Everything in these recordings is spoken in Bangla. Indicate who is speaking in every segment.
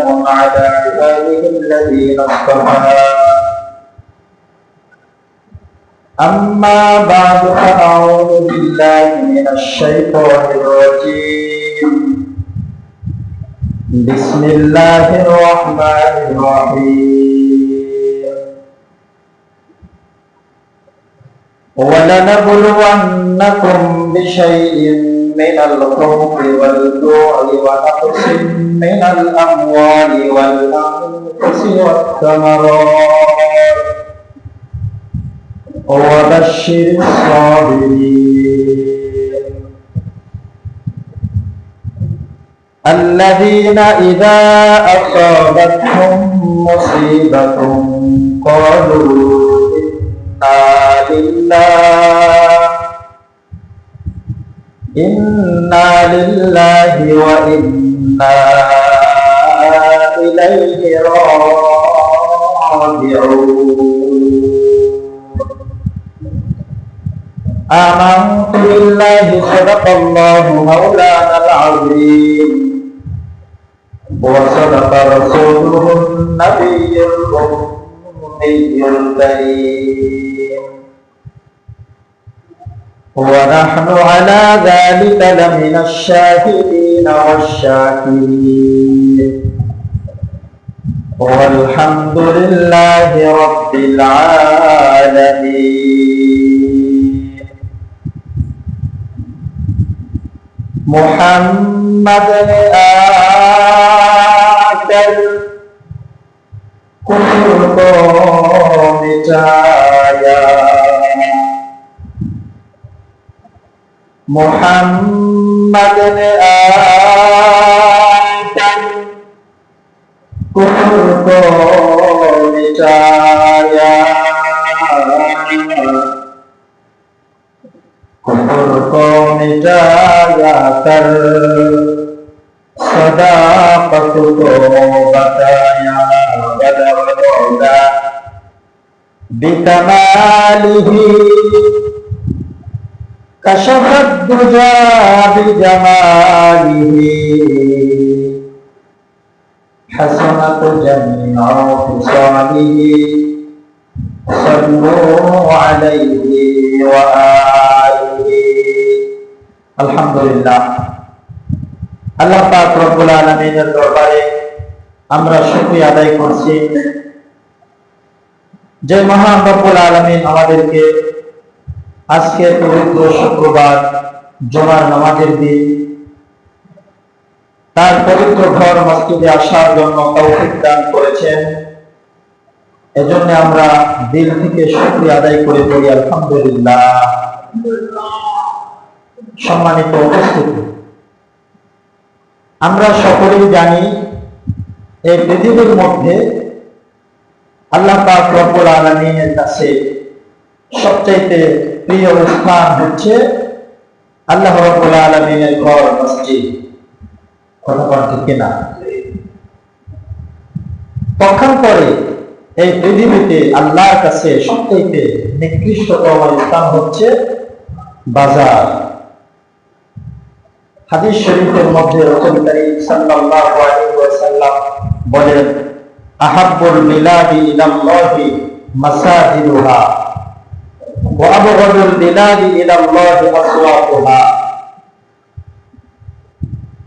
Speaker 1: على عباده الذين اصطفى أما بعد فأعوذ بالله من الشيطان الرجيم بسم الله الرحمن الرحيم ولنبلونكم بشيء من الخوف والجوع ونقص من الأموال والأنفس والثمرات وبشر الصابرين الذين إذا أصابتهم مصيبة قالوا إنا لله وإنا إليه راجعون آمنت بالله صدق الله مولانا العظيم وصدق رسوله النبي الأمي الكريم ونحن على ذلك لمن الشاهدين والشاكرين والحمد لله رب العالمين محمد آكل كفر کو مٹایا محمد نے آکر کفر کو مٹایا کفر کو مٹایا کر صداقت کو بتایا بدرگا بکمالہ کشف الدجا بجمالہ حسنت جميع خصالہ صلوا علیہ وآلہ الحمدللہ আল্লাহ পাক রব্বুল আলামিনের দরবারে আমরা শুকরিয়া আদায় করছি যে মহান রব্বুল আলামিন আমাদেরকে আজকে পবিত্র শুক্রবার জুমার নামাজের দিন তার পবিত্র ঘর মসজিদে আসার জন্য তৌফিক দান করেছেন। এজন্য আমরা দিল থেকে শুকরিয়া আদায় করে বলি আলহামদুলিল্লাহ। সম্মানিত উপস্থিতি, আমরা সকলেই জানি এই পৃথিবীর মধ্যে আল্লাহ পাক রব্বুল আলামিনের কাছে সবচাইতে প্রিয় স্থান হচ্ছে আল্লাহ রাব্বুল আলামিনের ঘর মসজিদ। কথা ঠিক কিনা? পক্ষান্তরে এই পৃথিবীতে আল্লাহর কাছে সবচাইতে নিকৃষ্টতম স্থান হচ্ছে বাজার। হাদিস শরীফের মধ্যে রাসূল করিম সাল্লাল্লাহু আলাইহি ওয়াসাল্লাম বলেন, আহাব্বুল বিলাদি ইলাল্লাহি মাসাজিদুহা ওয়া আবগাদুল বিলাদি ইলাল্লাহি আসওয়াকুহা।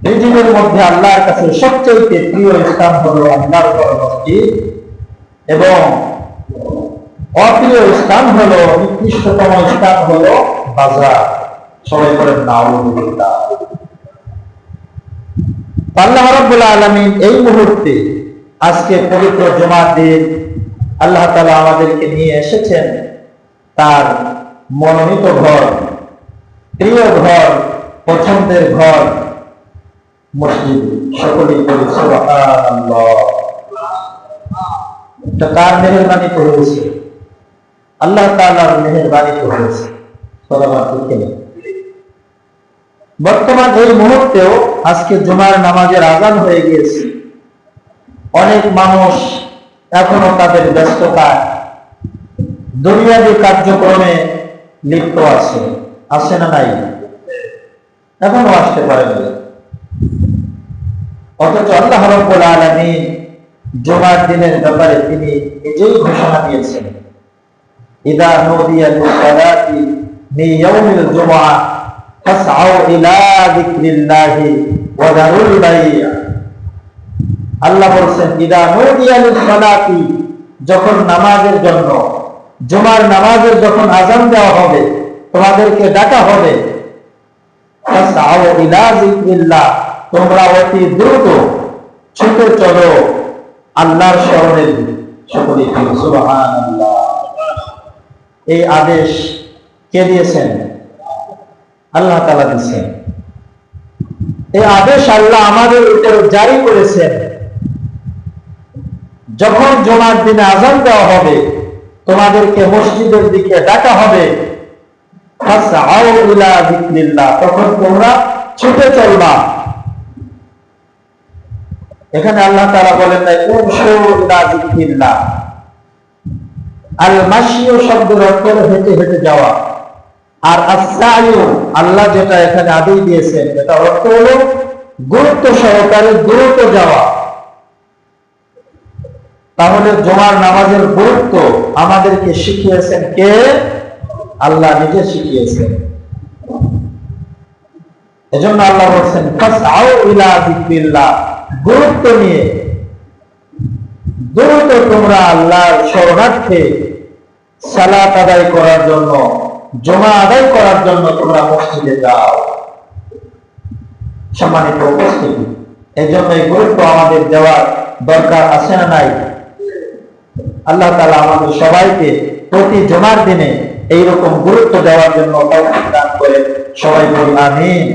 Speaker 1: পৃথিবীর মধ্যে আল্লাহর কাছে সবচেয়ে প্রিয় স্থান হলো আল্লাহর ঘর মসজিদ এবং অপ্রিয় স্থান হলো, নিকৃষ্টতম স্থান হলো বাজার। সবাই বলেন নাউযুবিল্লাহ। আল্লাহ রাব্বুল আলামিন এই মুহূর্তে আজকে পবিত্র জুমার দিন আল্লাহ তাআলা আমাদেরকে নিয়ে এসেছেন তার মনোনীত ঘর, প্রিয় ঘর, পছন্দের ঘর মসজিদ। সকলেই বলি সুবহানাল্লাহ। এটা কার মেহেরবানিতে হয়েছে? আল্লাহ তাআলার মেহেরবানিতে হয়েছে। বর্তমান এই মুহূর্তেও আজকে জুমার নামাজের আযান হয়ে গিয়েছে। অনেক মানুষ এখনো তাদের ব্যস্ততায় দুনিয়াবী কার্যক্রমে লিপ্ত আছে না নাই? এখনো আসতে পারেনি। অথচ আল্লাহ রাব্বুল আলামিন জুমার দিনের ব্যাপারে তিনি নিজেই ঘোষণা দিয়েছেন, ইদা নুদিয়া লিস-সালাতি মিন ইয়াউমিল জুমআহ ফাসআউ ইলা যিকরিল্লাহি ওয়া যারুল বাই'। আল্লাহ বলেন, ইদা নুদিয়া লিস-সালাতি, যখন নামাজের জন্য, জুমার নামাজের যখন আযান দেওয়া হবে, তোমাদেরকে ডাকা হবে, ফাসআউ ইলা যিকরিল্লাহ, তোমরা অতি দ্রুত ছুটে চলো আল্লাহর স্মরণের দিকে। সকলে সুবহানাল্লাহ। এই আদেশ কে দিয়েছেন? আল্লাহ তাআলা দিয়েছেন। এই আদেশ আল্লাহ আমাদের উপরে জারি করেছেন। যখন জুমার দিনে আযান দেওয়া হবে, তোমাদেরকে মসজিদের দিকে ডাকা হবে, ফাসআউ ইলা যিকরিল্লাহ, তখন তোমরা ছুটে চলবা। এখানে আল্লাহ তাআলা বলেন নাই উমশু ইলা যিকরিল্লাহ। আল মাশিউ শব্দের অর্থ হেঁটে হেঁটে যাওয়া, আর আস-সাইউ আল্লাহ যেটা এখানে আদেশ দিয়েছেন এটা অর্থ হলো গুরুত্ব সহকারে দ্রুত যাওয়া। তাহলে জুমার নামাজের গুরুত্ব আমাদেরকে শিখিয়েছেন কে? আল্লাহ নিজে শিখিয়েছেন। এজন্য আল্লাহ বলেন ফাসআউ ইলা যিকরিল্লাহ, গুরুত্ব নিয়ে দ্রুত তোমরা আল্লাহর শরণার্থে সালাত আদায় করার জন্য, জুমা আদায় করার জন্য তোমরা মসজিদে যাও। সম্মানিত উপস্থিতি, এই জন্য এই গুরুত্ব আমাদের দেওয়ার দরকার আছে না নাই? আল্লাহ তাআলা আমাদের সবাইকে প্রতি জুমার দিনে এইরকম গুরুত্ব দেওয়ার জন্য তৌফিক দান করে। সবাই বলি আমিন।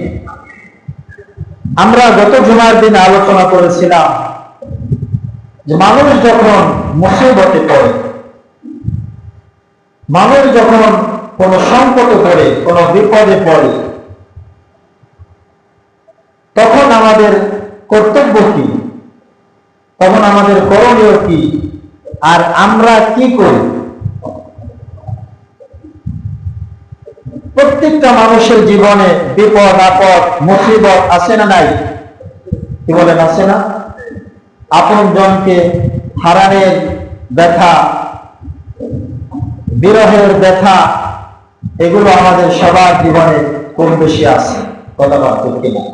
Speaker 1: আমরা গত জুমার দিনে আলোচনা করেছিলাম যে মানুষ যখন মুসিবতে পড়ে, মানুষ যখন কোন সংকটে পড়ে, কোন বিপদে পড়ে, তখন আমাদের কর্তব্য কি, তখন আমাদের করণীয় কি, আর আমরা কি করি? প্রত্যেকটা মানুষের জীবনে বিপদ আপদ মুসিবত আছে না নাই? কি বলেন, আছে না? আপন জনকে হারানোর ব্যথা, বিরহের ব্যথা, এগুলো আমাদের সবার জীবনে কম বেশি আছে। কথা বলতে কিনা?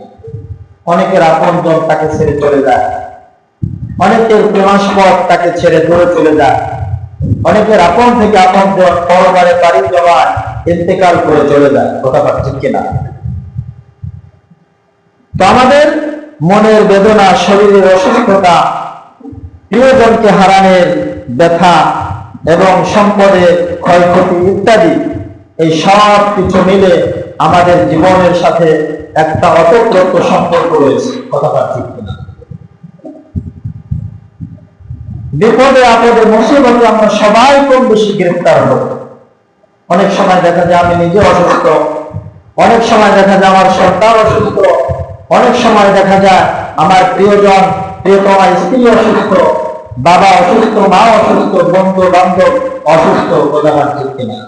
Speaker 1: অনেকের আপন জন তাকে ছেড়ে চলে যায়, অনেকের প্রেমাস্পদ তাকে ছেড়ে দূরে চলে যায়, অনেকের আপন থেকে আপন জন পরবারে বাড়ি জমায় ইন্তেকাল করে চলে যায়। কথা বলতে কিনা? তো আমাদের মনের বেদনা, শরীরের অসুস্থতা, প্রিয়জনকে হারানোর ব্যথা এবং সম্পদের ক্ষয়ক্ষতি ইত্যাদি, এই সব কিছু মিলে আমাদের জীবনের সাথে একটা অতপ্রত সম্পর্ক রয়েছে। কথা ঠিক কিনা? বিপদে আপদে মুসিবতে আমরা সবাই কম বেশি গ্রেফতার হব। অনেক সময় দেখা যায় আমি নিজে অসুস্থ, অনেক সময় দেখা যায় আমার সন্তান অসুস্থ, অনেক সময় দেখা যায় আমার প্রিয়জন, প্রিয়তমা স্ত্রী অসুস্থ, বাবা অসুস্থ, মা অসুস্থ, বন্ধু বান্ধব অসুস্থ। কথা ঠিক কিনা?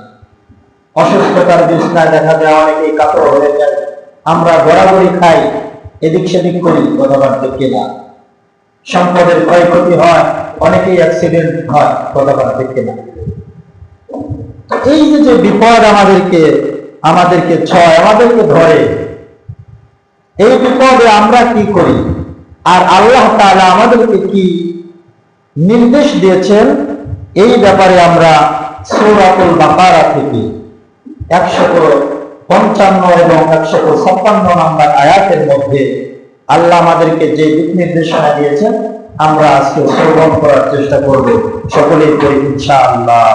Speaker 1: অসুস্থতার বিছনায় দেখা যায় অনেকেই কাতর হয়ে যায়, আমরা গড়াগড়ি খাই, এদিক সেদিক করি। কথা ঠিক কিনা? সম্পদের ক্ষয়ক্ষতি হয়, অনেকেই অ্যাক্সিডেন্ট হয়। কথা ঠিক কিনা? এই যে বিপদ আমাদেরকে ছয়, আমাদেরকে ধরে, এই বিপদে আমরা কি করি আর আল্লাহ তাআলা আমাদেরকে কি নির্দেশ দিয়েছেন, এই ব্যাপারে আমরা সূরাতুল বাকারা থেকে 155 এবং 156 নম্বর আয়াতের মধ্যে আল্লাহ আমাদেরকে যে দিক নির্দেশনা দিয়েছেন আমরা আজকে শ্রবণ করার চেষ্টা করব। সকলেই করি ইনশাআল্লাহ।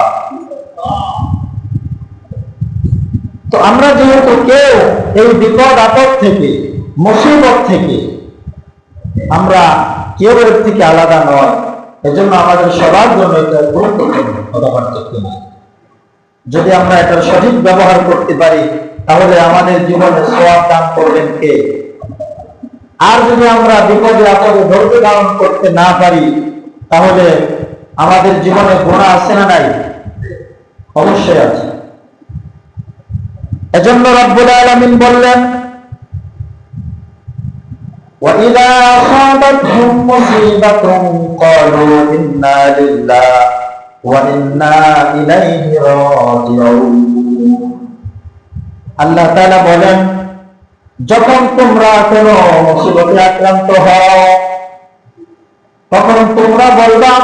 Speaker 1: তো আমরা যেহেতু কেউ এই বিপদ আপদ থেকে, মুসিবত থেকে আমরা কেউ এর থেকে আলাদা নয়, এজন্য আমাদের সবার জন্য এটা গুরুত্বপূর্ণ। কথাবার্তা কিনা? যদি আমরা এটার সঠিক ব্যবহার করতে পারি তাহলে আমাদের জীবনে সওয়াব দান করবেন কে? আর যদি আমরা বিপদে আপদে ধৈর্য ধারণ করতে না পারি তাহলে আমাদের জীবনে গুনাহ আছে না নাই? অবশ্যই আছে। এজন্য রব্বুল আলামিন বললেন وإذا أصابتهم مصيبة قالوا إنا لله وإنا إليه راجعون আল্লাহ তাআলা বলেন, যখন তোমরা কোনো মুসিবতে আক্রান্ত হও তখন তোমরা বলবা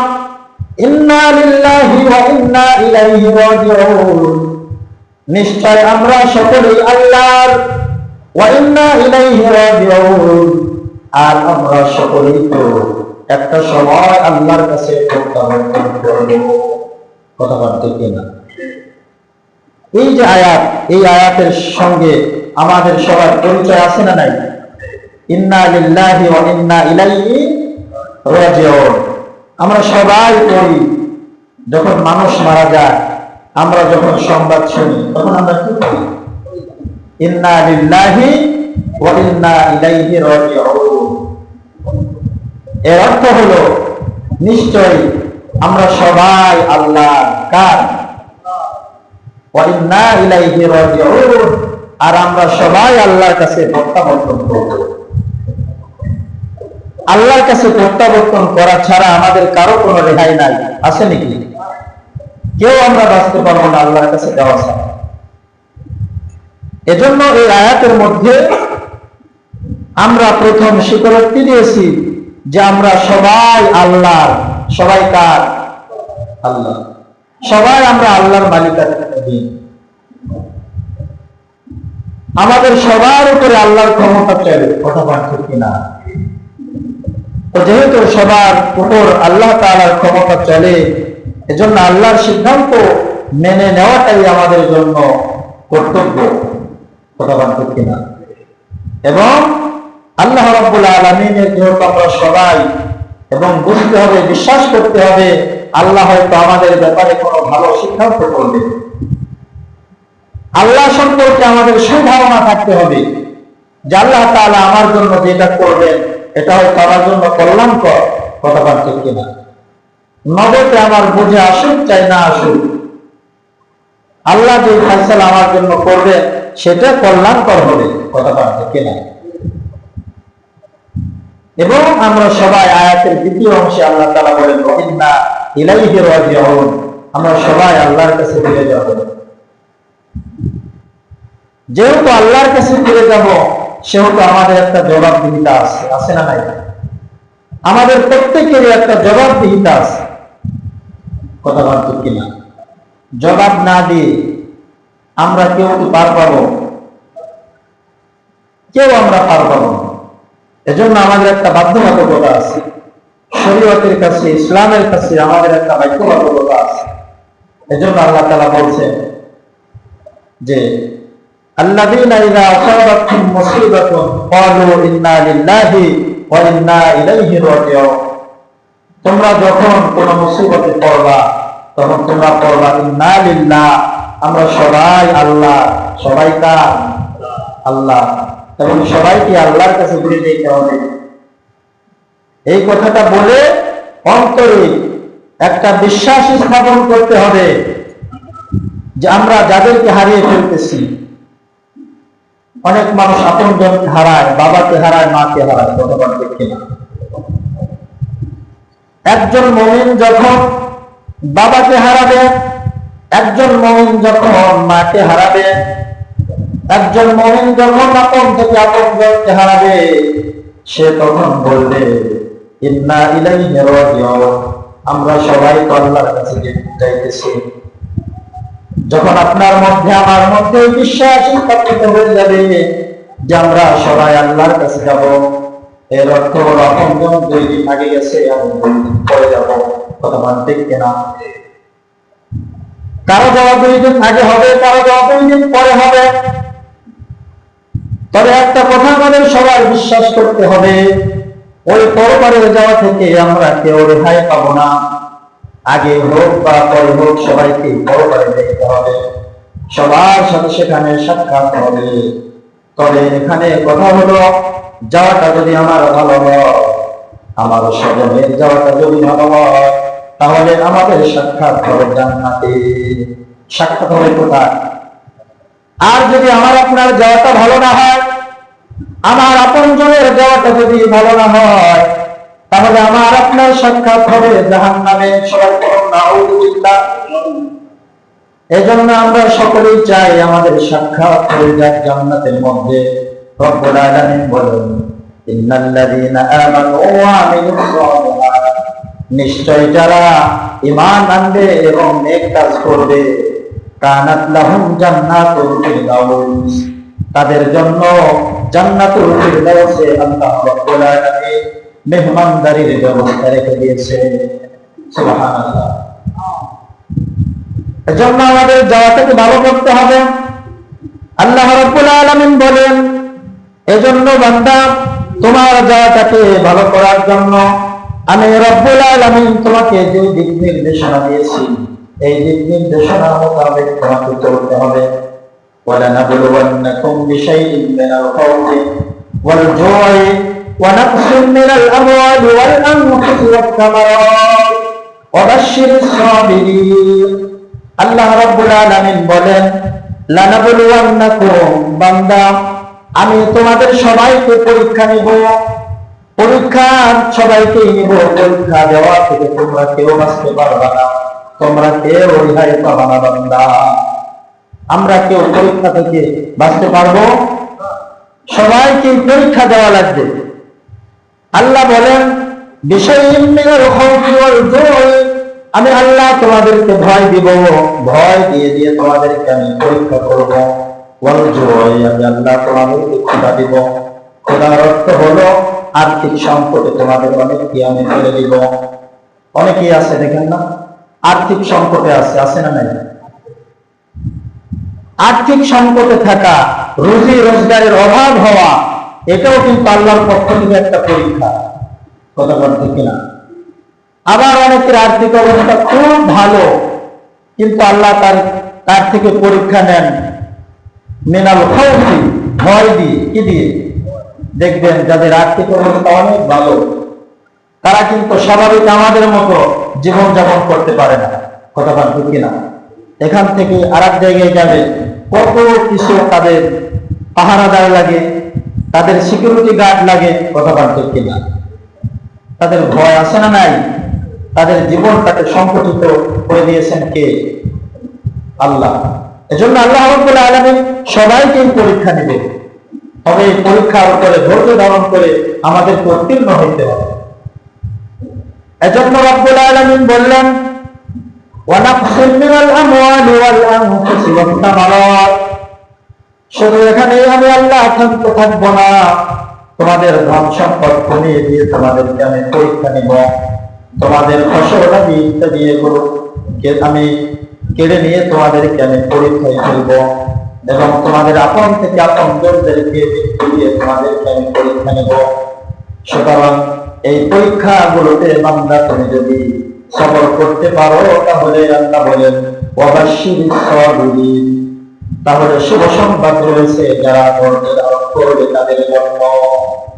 Speaker 1: ইন্না লিল্লাহি ওয়া ইন্না ইলাইহি রাজিউন, নিশ্চয় আমরা সকলেই আল্লাহর, ওয়া ইন্না ইলাইহি রাজিউন, আর আমরা সকলেই তো একটা সময় আল্লাহর কাছে প্রত্যাবর্তন করব। কথা বলতে কিনা? এই যে আয়াত, এই আয়াতের সঙ্গে আমাদের সবার পরিচয় আছে না নাই? ইন্না লিল্লাহি ওয়া ইন্না ইলাইহি রাজিউন আমরা সবাই পড়ি। যখন মানুষ মারা যায়, আমরা যখন সংবাদ শুনি, তখন আমরা কি করি? ইন্না লিল্লাহি ওয়া ইন্না ইলাইহি রাজিউন। এর অর্থ হলো নিশ্চয়ই আমরা সবাই আল্লাহর, কার? ওয়া ইন্না ইলাইহি রাজিউন, আর আমরা সবাই আল্লাহর কাছে প্রত্যাবর্তন করব। আল্লাহর কাছে প্রত্যাবর্তন করা ছাড়া আমাদের কারো কোনো রেহাই নাই, আছে নাকি? কেউ আমরা বাঁচতে পারবো না আল্লাহর কাছে যাওয়া ছাড়া। এজন্য এই আয়াতের মধ্যে আমরা প্রথম স্বীকারোক্তি দিয়েছি যে আমরা সবাই আল্লাহর। সবাই কার? আল্লাহ। সবাই আমরা আল্লাহর মালিকানাধীন। আমাদের সবার উপরে আল্লাহর ক্ষমতা চলে। কথা বলছে কিনা? তো যেহেতু সবার উপর আল্লাহ তাআলার ক্ষমতা চলে, এজন্য আল্লাহর সিদ্ধান্ত মেনে নেওয়াটাই আমাদের জন্য কর্তব্য। কথা বলছে কিনা? এবং আল্লাহ রাব্বুল আলামিনের যেহেতু আমরা সবাই, এবং বুঝতে হবে, বিশ্বাস করতে হবে আল্লাহ হয়তো আমাদের ব্যাপারে কোনো ভালো সিদ্ধান্ত করবে। আল্লাহ সম্পর্কে আমাদের সুধারণা থাকতে হবে যে আল্লাহ তাআলা আমার জন্য যেটা করবেন এটা হয়তো আমার জন্য কল্যাণকর। কথা বলছে কিনা? নগদে আমার বুঝে আসুক চাই না আসুক, আল্লাহ যে ফয়সালা আমার জন্য করবে সেটা কল্যাণকর হবে। কথা বলছে কিনা? এবং আমরা সবাই আয়াতের দ্বিতীয় অংশে আল্লাহ তাআলা বলেন ওয়া ইন্না ইলাইহি রাজিউন, আমরা সবাই আল্লাহর কাছে ফিরে যাব। যেহেতু আল্লাহর কাছে ফিরে যাব, সেহেতু আমাদের একটা জবাবদিহিতা আছে, আছে না নাই? আমাদের প্রত্যেকেরই একটা জবাবদিহিতা আছে। কথা বলতো কিনা? জবাব না দিয়ে আমরা কেউ কি পার পাবো? কেউ আমরা পার পাবো না। এজন্য আমাদের একটা বাধ্যবাধকতা আছে, শরীয়তের কাছে, ইসলামের কাছে আমাদের একটা বাধ্যবাধকতা আছে। এজন্য আল্লাহ তাআলা বলছেন যে আল্লাযীনা ইযা আসাবাতহুম মুসিবাতুন ক্বালু ইন্না লিল্লাহি ওয়া ইন্না ইলাইহি রাজিউন, তোমরা যখন কোন মুসিবতে পড়বা তখন তোমরা পড়বা ইন্না লিল্লাহ, আমরা সবাই আল্লাহ। সবাই কার? আল্লাহ। এবং সবাইকে আল্লাহর কাছে ফিরে যেতে হবে। এই কথাটা বলে অন্তরে একটা বিশ্বাস স্থাপন করতে হবে যে আমরা যাদেরকে হারিয়ে ফেলতেছি, অনেক মানুষ আপনজনকে হারায়, বাবাকে হারায়, মাকে হারায়। কথা বলতে কিনা? একজন মুমিন যখন বাবাকে হারাবে, একজন মুমিন যখন মাকে হারাবে, একজন মুমিন যখন আপন থেকে আপনজনকে হারাবে, সে তখন বলবে ইন্না ইলাইহি রাজিউন, আমরা সবাই তো আল্লাহর কাছে যাইতেছি। যখন আপনার মধ্যে আমার মধ্যে বিশ্বাস স্থাপিত হয়ে যাবে যে আমরা সবাই আল্লাহর কাছে যাব, এর অর্থ হলো আপনজন 2 দিন আগে গেছে, আমি 2 দিন পরে যাব। কথা মানতে কিনা? কারো যাওয়া 2 দিন আগে হবে, কারো যাওয়া 2 দিন পরে হবে। তবে একটা কথা আমাদের সবার বিশ্বাস করতে হবে, ওই পরপারে যাওয়া থেকে আমরা কেউ রেহাই পাবো না। আগে হোক বা পরে হোক সবাইকে পরপারে দেখতে হবে, সবার সাথে সেখানে সাক্ষাৎ হবে। তবে এখানে কথা হলো, যাওয়াটা যদি আমার ভালো হয়, আমার স্বজনের যাওয়াটা যদি ভালো হয়, তাহলে আমাদের সাক্ষাৎ হবে জান্নাতে। সাক্ষাৎ হবে কোথায়? আর যদি আমার আপনার যাওয়াটা ভালো না হয়, আমার আপনজনের যাওয়াটা যদি ভালো না হয়, তাহলে আমার আপনার সাক্ষাৎ হবে জাহান্নামে। সবাই বলুন নাউযুবিল্লাহ। এজন্য আমরা সকলেই চাই আমাদের সাক্ষাৎ হয়ে যাক জান্নাতের মধ্যে। রব্বুল আলামিন বলেন, ইন্নাল্লাযীনা আমানু ওয়া আমিলুস সালিহাত, নিশ্চয় যারা ঈমান আনবে এবং নেক কাজ করবে, কানাত লাহুম জান্নাতুল ফিরদাউস, তাদের জন্য জান্নাতুল ফিরদাউসে আল্লাহ রাব্বুল আলামিন মেহমানদারির ব্যবস্থা রেখে দিয়েছে। সুবহানাল্লাহ। এজন্য আমাদের যাওয়াটাকে ভালো করতে হবে। আল্লাহ রাব্বুল আলামিন বলেন, এজন্য বান্দা তোমার যাওয়াটাকে ভালো করার জন্য আমি রব্বুল আলামিন তোমাকে যে দিক নির্দেশনা দিয়েছি, এই দিক নির্দেশনা মোতাবেক তোমাকে চলতে হবে। وَلَنَبْلُوَنَّكُمْ بِشَيْءٍ مِّنَ الْخَوْفِ وَالْجُوعِ وَنَقْصٍ مِّنَ الْأَمْوَالِ وَالْأَنفُسِ وَالثَّمَرَاتِ وَبَشِّرِ الصَّابِرِينَ। আল্লাহ রাব্বুল আলামিন বলেন, লানাবলুওয়ান্নাকুম, বান্দা আমি তোমাদের সবাইকে পরীক্ষা নিব। পরীক্ষা সবাইকেই নিব। পরীক্ষা দেওয়া থেকে তোমরা কেউ বাঁচতে পারবা না, তোমরা কেউ রেহাই পাবা না বান্দা। আমরা কেউ পরীক্ষা থেকে বাঁচতে পারবো? সবাইকে পরীক্ষা দেওয়া লাগবে। আল্লাহ বলেন, বিশাইইম মিনাল খাউফি ওয়াল জুই, আমি আল্লাহ তোমাদেরকে ভয় দিব, ভয় দিয়ে দিয়ে তোমাদেরকে আমি পরীক্ষা করব। ওয়াল জুই, আমি আল্লাহ তোমাদেরকে ক্ষুধা দিব। ক্ষুধার অর্থ হলো আর্থিক সংকটে তোমাদের অনেককে আমি ফেলে দিব। অনেকেই আছে দেখেন না, আর্থিক সংকটে আছে না নাই? আর্থিক সংকটে থাকা, রুজি রোজগারের অভাব হওয়া, এটাও কিন্তু আল্লাহর পক্ষ থেকে একটা পরীক্ষা। কথা বলতে কিনা? আবার অনেকের আর্থিক অবস্থা খুব ভালো, কিন্তু আল্লাহ তার থেকে পরীক্ষা নেন মিনাল খাউফি, ভয় দিয়ে। কি দিয়ে? দেখবেন যাদের আর্থিক অবস্থা অনেক ভালো, তারা কিন্তু স্বাভাবিক আমাদের মতো জীবন যাপন করতে পারে না। কথা বলতে কিনা? এখান থেকে আর এক জায়গায় যাবে, কত কিছু তাদের পাহারাদার লাগে, তাদের সিকিউরিটি গার্ড লাগে। কথা বলতে কিনা? তাদের ভয় আছে না নাই? তাদের জীবনটাকে সংকুচিত করে দিয়েছেন কে? আল্লাহ। এজন্য আল্লাহ রাব্বুল আলামিন সবাইকে পরীক্ষা নেবে। তবে এই পরীক্ষার উপরে ধৈর্য ধারণ করে আমাদেরকে উত্তীর্ণ হইতে হবে। এজন্য রাব্বুল আলামিন বললেন, ওয়ানাকসিম মিনাল আমওয়ালি ওয়াল আনফুসি ওয়াত তামারাত, শুধু এখানেই আমি আল্লাহ থামতে থাকবো না, তোমাদের ধন সম্পদ কমিয়ে দিয়ে তোমাদেরকে আমি পরীক্ষা নিব। তোমাদের ফসল আদি ইত্যাদি এগুলো আমি কেড়ে নিয়ে তোমাদেরকে আমি পরীক্ষায় ফেলব, এবং তোমাদের আপন থেকে আপন জনদেরকে দিয়ে তোমাদেরকে আমি পরীক্ষা নেব। সুতরাং এই পরীক্ষাগুলোতে বান্দা তুমি যদি সবর করতে পারো, তাহলে আল্লাহ বলেন ওয়াবাশশিরিস সাবিরিন, তাহলে শুভ সংবাদ রয়েছে যারা ধৈর্য ধারণ করবে তাদের জন্য।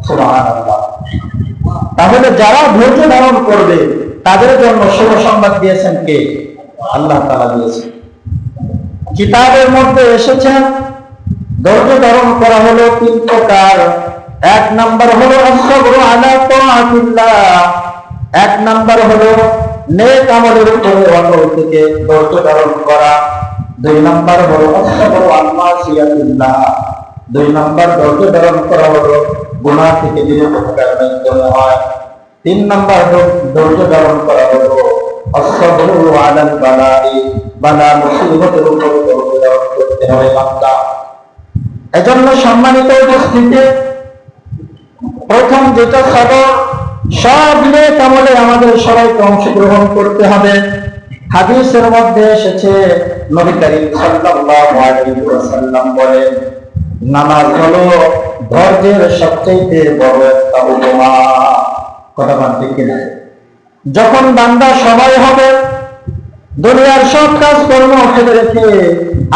Speaker 1: সুবহানাল্লাহ। তাহলে যারা ধৈর্য ধারণ করবে তাদের জন্য শুভ সংবাদ দিয়েছেন কে? আল্লাহ তাআলা দিয়েছেন। কিতাবের মধ্যে এসেছে ধৈর্য ধারণ করা হলো তিন প্রকার। এক নাম্বার হলো আসসাবরু আলা তাআতিল্লাহ, এক নাম্বার হলো নেক আমলের উপরে অটল থেকে ধৈর্য ধারণ করা। দুই নাম্বার হলো আসসাবরু আলা মাসিয়াতিল্লাহ, দুই নাম্বার ধৈর্য ধারণ করা হলো গুনাহ থেকে বিরত থাকার জন্য হয়। তিন নাম্বার ধৈর্য ধারণ করা হলো আসসাবরু আলাল বালাই, বালা মুসিবতের উপরে ধৈর্য ধারণ করতে হয় বান্দা। এজন্য সম্মানিত উপস্থিতি, প্রথম যেটা সবর, সব নেক আমলে আমাদের সবাইকে অংশগ্রহণ করতে হবে। হাদিসের মধ্যে এসেছে নবী করিম সাল্লাল্লাহু আলাইহি ওয়াসাল্লাম বলেন, নামাজ হলো ধৈর্যের সবচেয়ে বড় একটা উপমা। কথা বলতে কিনা? যখন বান্দা সময় হবে দুনিয়ার সব কাজ কর্ম ফেলে রেখে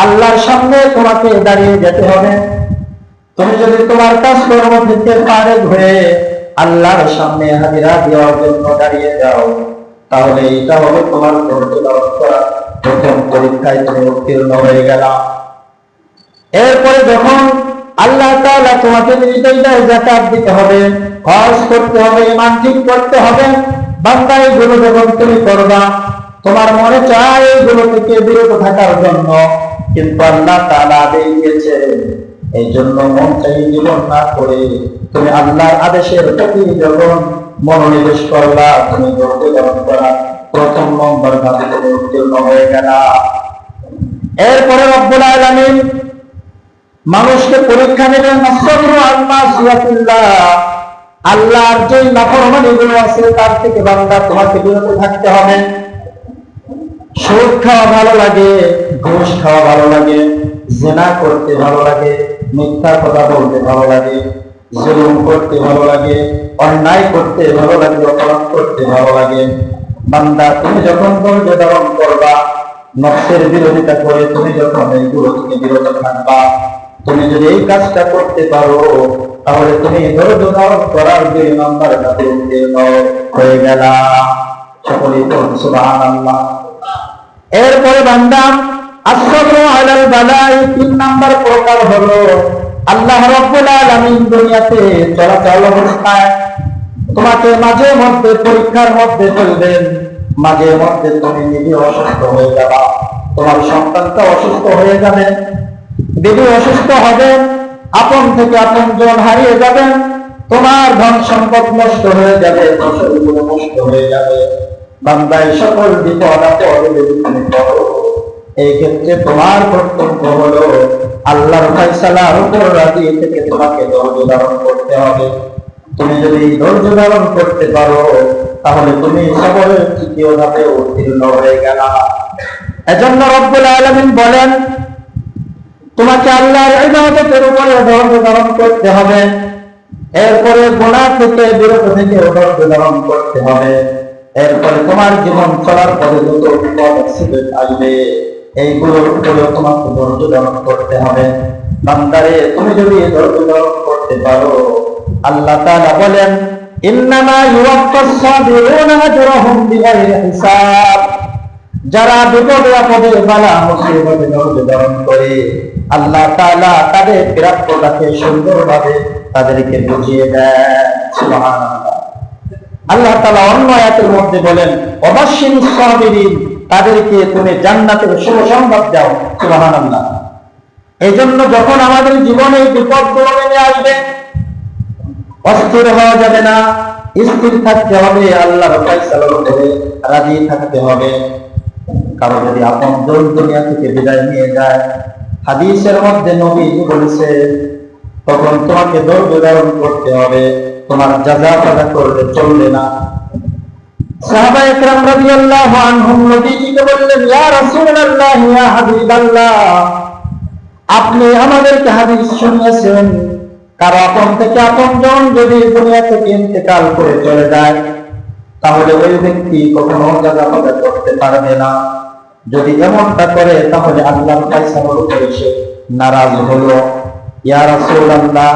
Speaker 1: আল্লাহর সামনে তোমাকে দাঁড়িয়ে যেতে হবে, তুমি যদি তোমার কাজ কর্ম থেকে ফারেগ হয়ে আল্লাহর সামনে হাজিরা দেওয়ার জন্য দাঁড়িয়ে যাও, তাহলে এটা হবে তোমার ধৈর্য ধারণ করা প্রথম পরীক্ষায় তুমি উত্তীর্ণ হয়ে গেলাম। এরপরে যখন আল্লাহ তাআলা তোমাকে নির্দেশ দেয় যাকাত দিতে হবে, খরচ করতে হবে, ঈমান ঠিক করতে হবে। বান্দা এগুলো যখন তুমি করবা, তোমার মনে চায় এগুলো থেকে বিরত থাকার জন্য, কিন্তু আল্লাহ তাআলা আদেশ দিয়েছে, এই জন্য মন চাই জীবন না করে তুমি আল্লাহর আদেশের প্রতি যখন মনোনিবেশ করলা, তুমি ধৈর্য ধারণ করা প্রথম নম্বর ধাপে তুমি উত্তীর্ণ হয়ে গেলা। এরপরে রব্বুল আলামিন মানুষকে পরীক্ষা নেবেন, আল্লাহর যে নাফরমানিগুলো আছে তার থেকে বান্দা তোমাকে বিরত থাকতে হবে। সুদ খাওয়া ভালো লাগে, ঘুষ খাওয়া ভালো লাগে, জিনা করতে ভালো লাগে, মিথ্যা কথা বলতে ভালো লাগে, জুলুম করতে ভালো লাগে, অন্যায় করতে ভালো লাগে, অপরাধ করতে ভালো লাগে। বান্দা তুমি যখন ধৈর্য ধারণ করবা, নফসের বিরোধিতা করে তুমি যখন এইগুলো থেকে বিরত থাকবা, তুমি যদি এই কাজটা করতে পারো, তাহলে তুমি ধৈর্য ধারণ করার 2 নম্বর ধাপে উত্তীর্ণ হয়ে গেলা। সকলেই বলুন সুবহানাল্লাহ। এরপরে বান্দা আসসাবরু আলাল বালাই 3 নম্বর প্রকার হলো, আল্লাহ রাব্বুল আলামিন দুনিয়াতে চলাচল অবস্থায় তোমাকে মাঝে মধ্যে পরীক্ষার মধ্যে ফেলবেন। মাঝে মধ্যে তুমি নিজে অসুস্থ হয়ে যাবা, তোমার সন্তানটা অসুস্থ হয়ে যাবে, বিবি অসুস্থ হবে, আপন থেকে আপনজন হারিয়ে যাবেন, তোমার ধন সম্পদ নষ্ট হয়ে যাবে, ফসলগুলো নষ্ট হয়ে যাবে। বান্দা এই সকল বিপদ আপদে যদি তুমি পড়ো, এই ক্ষেত্রে তোমার কর্তব্য হলো আল্লাহর ফয়সালার উপর রাজি থেকে তোমাকে ধৈর্য ধারণ করতে হবে। তুমি যদি ধৈর্য ধারণ করতে পারো, তাহলে তুমি সবরের 3য় ধাপে উত্তীর্ণ হয়ে গেলা। এজন্য রব্বুল আলামিন বলেন, তোমাকে আল্লাহর ইবাদতের উপরে ধৈর্য ধারণ করতে হবে, এরপরে গুনাহ থেকে বিরত থেকে ধৈর্য ধারণ করতে হবে, এরপরে তোমার জীবন চলার পথে যত বিপদ আসবে এইগুলোর উপরে তোমাকে ধৈর্য ধারণ করতে হবে। বান্দারে তুমি যদি ধৈর্য ধারণ করতে পারো, আল্লাহ তাআলা বলেন, ইন্নামা ইউওয়াফাস সাবিরুনা আজরাহুম বিগাইরি হিসাব। যারা বিপদে আপদে বালা মুসিবতে ধৈর্য ধারণ করে, আল্লাহ তাআলা তাদের প্রাপ্যটাকে সুন্দরভাবে তাদেরকে বুঝিয়ে দেয়। সুবহানাল্লাহ। আল্লাহ তাআলা অন্য আয়াতের মধ্যে বলেন, ওয়াবাশশিরিস সাবিরিন, তাদেরকে তুমি জান্নাতের সুসংবাদ দাও। সুবহানাল্লাহ। এইজন্য যখন আমাদের জীবনে বিপদগুলো নেমে আসবে, অস্থির হওয়া যাবে না, স্থির থাকতে হবে, আল্লাহর ফয়সালার উপরে রাজি থাকতে হবে। কারণ যদি আপনজন দুনিয়া থেকে বিদায় নিয়ে যায়, হাদিসের মধ্যে নবী বলেছে, তখন তোমাকে ধৈর্য ধারণ করতে হবে, তোমার যাজা ফাজা করলে চলবে না। সাহাবায়ে কেরাম রাদিয়াল্লাহু আনহুম নবীজিকে বললেন, ইয়া রাসূলুল্লাহ, ইয়া হাবিবাল্লাহ, আপনি আমাদেরকে হাদিস শুনিয়েছেন, কারো আপন থেকে আপনজন যদি দুনিয়া থেকে ইন্তেকাল করে চলে যায়, তাহলে ওই ব্যক্তি কখনো যাজা ফাজা করতে পারবে না। যদি এমনটা করে, তাহলে আল্লাহর ফয়সালার উপরে সে নারাজ হলো। ইয়া রাসূলুল্লাহ,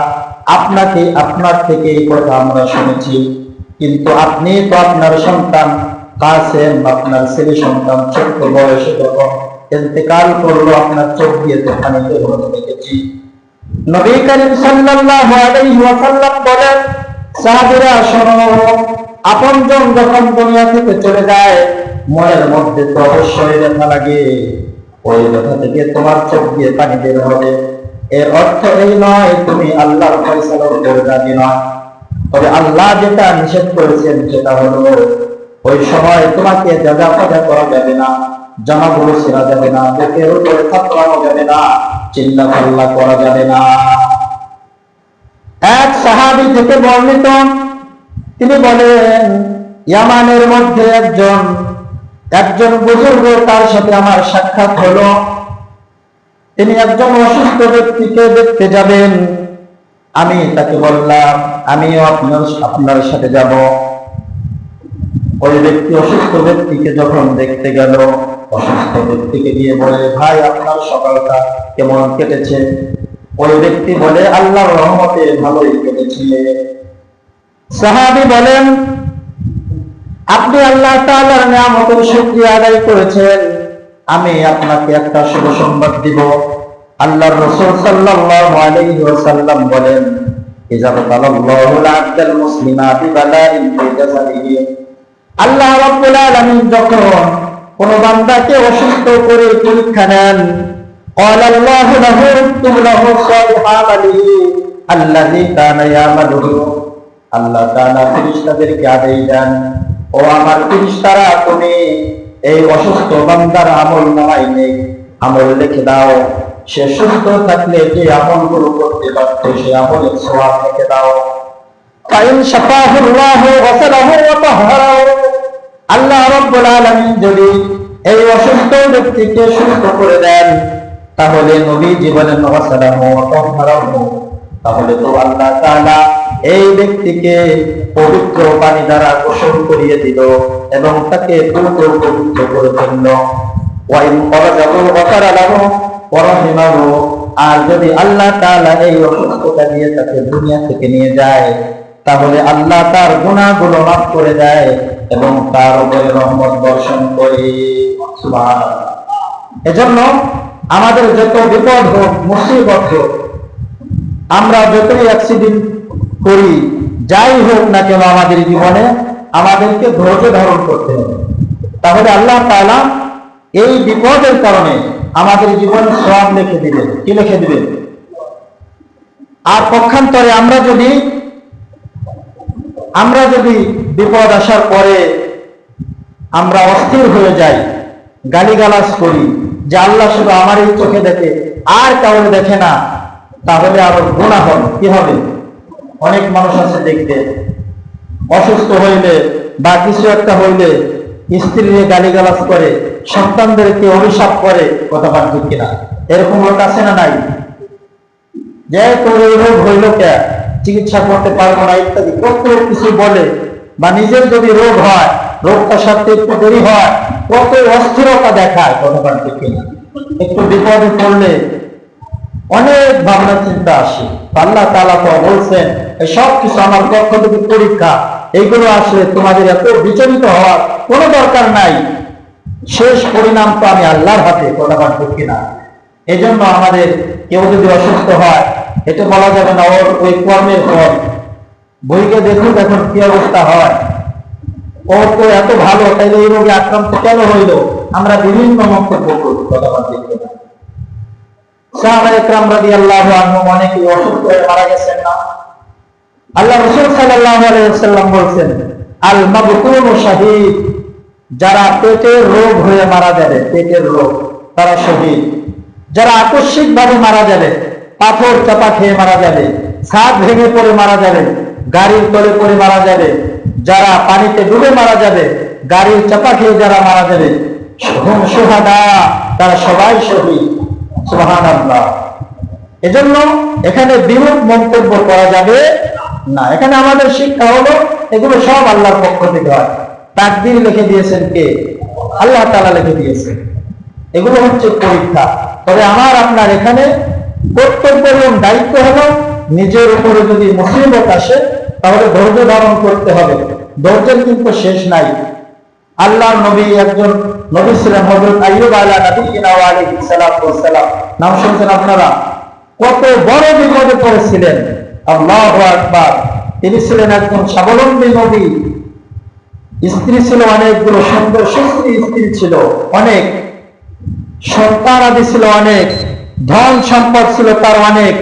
Speaker 1: আপনার থেকে এই কথা আমরা শুনেছি, কিন্তু আপনি তো আপনার সন্তান কাসেম, আপনার ছেলে সন্তান ছোট্ট বয়সে যখন ইন্তেকাল করলো, আপনার চোখ দিয়ে তো পানিতে ভরে দেখেছি। নবী করিম সাল্লাল্লাহু আলাইহি ওয়াসাল্লাম বলেন, সাহাবীরা শোনো, আপনজন যখন দুনিয়া থেকে চলে যায়, মনের মধ্যে তো অবশ্যই ব্যথা লাগে, ওই ব্যথা থেকে তোমার চোখ দিয়ে পানি বের হবে। এর অর্থ এই নয় তুমি আল্লাহর ফয়সালার উপর রাজি নয়, তবে আল্লাহ যেটা নিষেধ করেছেন সেটা হলো, ওই সময় তোমাকে যাজা ফাজা করা যাবে না, জামাগুলো ছেঁড়া যাবে না, বুকের উপরে থাপড়ানো যাবে না, চিল্লা পাল্লা করা যাবে না। এক সাহাবী থেকে বর্ণিত, তিনি বলেন, ইয়ামানের মধ্যে একজন বুজুর্গ, তার সাথে আমার সাক্ষাৎ হলো। তিনি একজন অসুস্থ ব্যক্তিকে দেখতে যাবেন। আমি তাকে বললাম, আমিও আপনার সাথে যাব। ওই ব্যক্তি অসুস্থ ব্যক্তিকে যখন দেখতে গেল, অসুস্থ ব্যক্তিকে গিয়ে বলে, ভাই আপনার সকালটা কেমন কেটেছে? ওই ব্যক্তি বলে, আল্লাহর রহমতে ভালোই কেটেছে। সাহাবী বলেন, আপনি আল্লাহ তাআলার নিয়ামতের শুকরিয়া আদায় করেছেন, আমি আপনাকে একটা শুভ সংবাদ দিব। আল্লাহর রাসূল সাল্লাল্লাহু আলাইহি ওয়াসাল্লাম বলেন, ইযা তালাল্লাহুল আবদাল মুসলিমা বিবালাইন ফি জাসাদিহি, আল্লাহ রাব্বুল আলামিন যখন কোন বান্দাকে অসুস্থ করে পরীক্ষা নেন, ক্বালা আল্লাহু লাহু উকতুব লাহু সালিহা আমালিহি আল্লাযী কানা ইয়ামালুহু, আল্লাহ তাআলা ফেরেশতাদেরকে আদেশ দেন, ও আমার ফেরেশতারা, তুমি এই অসুস্থ বান্দার আমলনামায় নেক আমল লিখে দাও। সে সুস্থ থাকলে যে আমলগুলো করতে পারত সে আমলের সওয়াব লিখে দাও। ফাইন শাফাহুল্লাহু ওয়াসালাহু ওয়া তাহহারাহু, আল্লাহ রাব্বুল আলামিন যদি এই অসুস্থ ব্যক্তিকে সুস্থ করে দেন, তাহলে নবী জীবনের ওয়াসালাহু ওয়া তাহহারাহু, তাহলে তো আল্লাহ তাআলা এই ব্যক্তিকে পবিত্র পানি দ্বারা গোসল করিয়ে দিল এবং তাকে পবিত্র করে ফেলল। ওয়াইন করাজাহু ওয়াকারা লাহু ওয়া রাহিমাহু, আর যদি আল্লাহ তাআলা এই অসুস্থতা দিয়ে তাকে দুনিয়া থেকে নিয়ে যায়, তাহলে আল্লাহ তার গুনাহগুলো মাফ করে দেয় এবং তার উপরে রহমত বর্ষণ করে। সুবহানাল্লাহ। এজন্য আমাদের যত বিপদ হোক, মুসিবত হোক, আমরা যতই অ্যাক্সিডেন্ট করি, যাই হোক না কেন আমাদের জীবনে আমাদেরকে ধৈর্য ধারণ করতে হবে। তাহলে আল্লাহ তাআলা এই বিপদের কারণে আমাদের জীবনে সওয়াব লিখে দিবেন। কি লিখে দিবেন? আর পক্ষান্তরে আমরা যদি বিপদ আসার পরে আমরা অস্থির হয়ে যাই, গালিগালাজ করি যে আল্লাহ শুধু আমার এই চোখে দেখে আর কাউকে দেখে না, তাহলে আরো গুনাহ হবে। কি হবে? অনেক মানুষ আছে দেখতে, অসুস্থ হইলে বা কিছু একটা হইলে স্ত্রীকে গালিগালাজ করে, সন্তানদেরকে অভিশাপ করে, কথা বল ঠিক কিনা? এরকম লোক আছে না নাই? যে তোর এই রোগ হইল কে, চিকিৎসা করতে পারবো না ইত্যাদি কত কিছু বলে, বা নিজের যদি রোগ হয়, রোগটা সারতে একটু দেরি হয়, কত অস্থিরতা দেখায়, কথা বল ঠিক কিনা? একটু বিপদে পড়লে অনেক ভাবনা চিন্তা আসে। আল্লাহ তাআলা তো বলছেন সব কিছু আমার পক্ষ থেকে পরীক্ষা, এইগুলো আসলে তোমাদের এত বিচলিত হওয়ার কোনো দরকার নাই, শেষ পরিণাম তো আমি আল্লাহর হাতে, কথা বল ঠিক কিনা? এই জন্য আমাদের কেউ যদি অসুস্থ হয়, এটা বলা যাবে না ওর ওই কর্মের ফল, বইকে দেখুন এখন কি অবস্থা হয়, ওর তো এত ভালো, তাইলে এই রোগে আক্রান্ত কেন হইল, আমরা বিভিন্ন মন্তব্য করি, কথা বল ঠিক কিনা? সাহাবা ইকরাম রাদিয়াল্লাহু আনহুম অনেকে অসুস্থ হয়ে মারা গেছেন না? আল্লাহ রাসূল সাল্লাল্লাহু আলাইহি ওয়াসাল্লাম বলেছেন, আল মাবতুনু শাহীদ, যারা পেটের রোগ হয়ে মারা যাবে, পেটের রোগ, তারা শহীদ। যারা আকস্মিক ভাবে মারা যাবে, পাথর চাপা খেয়ে মারা যাবে, ছাদ ভেঙে পড়ে মারা যাবে, গাড়ির তলে পড়ে মারা যাবে, যারা পানিতে ডুবে মারা যাবে, গাড়ির চাপা খেয়ে যারা মারা যাবে, শুহাদা, তারা সবাই শহীদ। সুবহানাল্লাহ। এজন্য এখানে বিরূপ মন্তব্য করা যাবে না। এখানে আমাদের শিক্ষা হলো এগুলো সব আল্লাহর পক্ষ থেকে হয়। তাকদীর লিখে দিয়েছেন কে? আল্লাহ তাআলা লিখে দিয়েছেন। এগুলো হচ্ছে পরীক্ষা। তবে আমার আপনার এখানে কর্তব্য এবং দায়িত্ব হলো, নিজের উপরে যদি মুসিবত আসে তাহলে ধৈর্য ধারণ করতে হবে। ধৈর্যের কিন্তু শেষ নাই। আল্লাহর নবী, একজন নবী ছিলেন হযরত আইয়ুব আলাইহিস সালাম, নাম শুনছেন আপনারা? কত বড় বিপদে পড়েছিলেন, আল্লাহু আকবার। তিনি ছিলেন একজন স্বাবলম্বী নবী, স্ত্রী ছিল অনেকগুলো, সুন্দর সুন্দরী স্ত্রী ছিল অনেক, সন্তান আদি ছিল অনেক, ধন সম্পদ ছিল তার অনেক।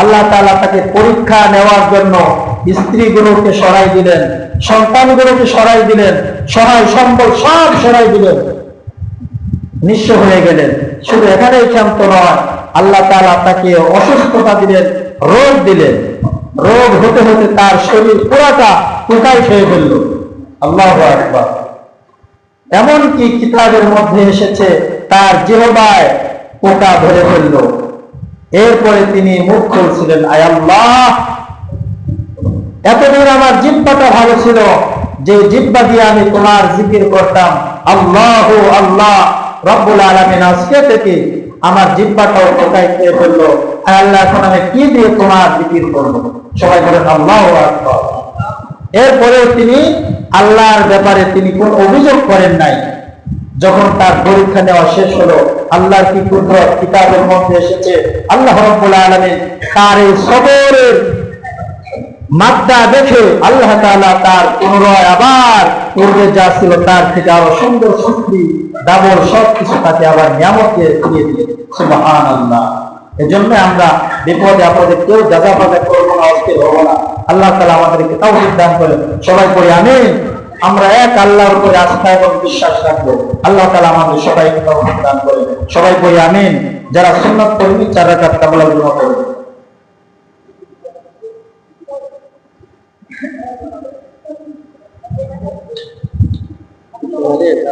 Speaker 1: আল্লাহ তাআলা তাকে পরীক্ষা নেওয়ার জন্য স্ত্রীগুলোকে সরাই দিলেন, সন্তানগুলোকে সরাই দিলেন, সহায় সম্বল সব সরাই দিলেন, নিঃস্ব হয়ে গেলেন। শুধু এখানেই ক্ষান্ত নয়, আল্লাহ তাআলা তাকে অসুস্থতা দিলেন, রোগ দিলেন। রোগ হতে হতে তার শরীর পুরাটা পোকায় খেয়ে ফেলল। আল্লাহু আকবার। এমনকি কিতাবের মধ্যে এসেছে তার জিহ্বায় পোকা ধরে ফেলল। এরপরে তিনি মুখ খুলছিলেন, আয় আল্লাহ, এতদিন আমার জিহ্বাটা ভালো ছিল, যে জিহ্বা দিয়ে আমি তোমার জিকির করতাম, আল্লাহু আল্লাহ রব্বুল আলামিন আজকে থেকে আমার জিহ্বাটাও পোকায় খেয়ে ফেললো। আয় আল্লাহ, এখন আমি কি দিয়ে তোমার জিকির করব? সবাই বলেন আল্লাহু আকবার। এরপরে তিনি আল্লাহর ব্যাপারে তিনি কোন অভিযোগ করেন নাই যখন তার পরীক্ষা নেওয়া শেষ হলো, আল্লাহর কি কুদরত কিতাবের মধ্যে এসেছে, আল্লাহ রাব্বুল আলামিন তার এই সবরের মাত্রা দেখে আল্লাহ তাআলা তার পুনরায় আবার পূর্বে যা ছিল তার থেকে আরো সুন্দর শক্তি ডাবল সবকিছু তাকে আবার নিয়ামতে দিয়ে দিলেন। সুবহানাল্লাহ। এজন্য আমরা বিপদে আপদে কেউ দাদা পাদা করবো না, অস্থির হবো না। আল্লাহ তাআলা আমাদেরকে তাওফিক দান করেন। সবাই পড়ি আমিন। আমরা এক আল্লাহর উপরে আস্থা এবং বিশ্বাস রাখবো। আল্লাহ তাআলা আমাদের সবাইকে তাওফিক দান করেন। সবাই পড়ি আমিন। যারা সুন্নাত কর্মী 4 রাকাত কাবলার জন্য করবে।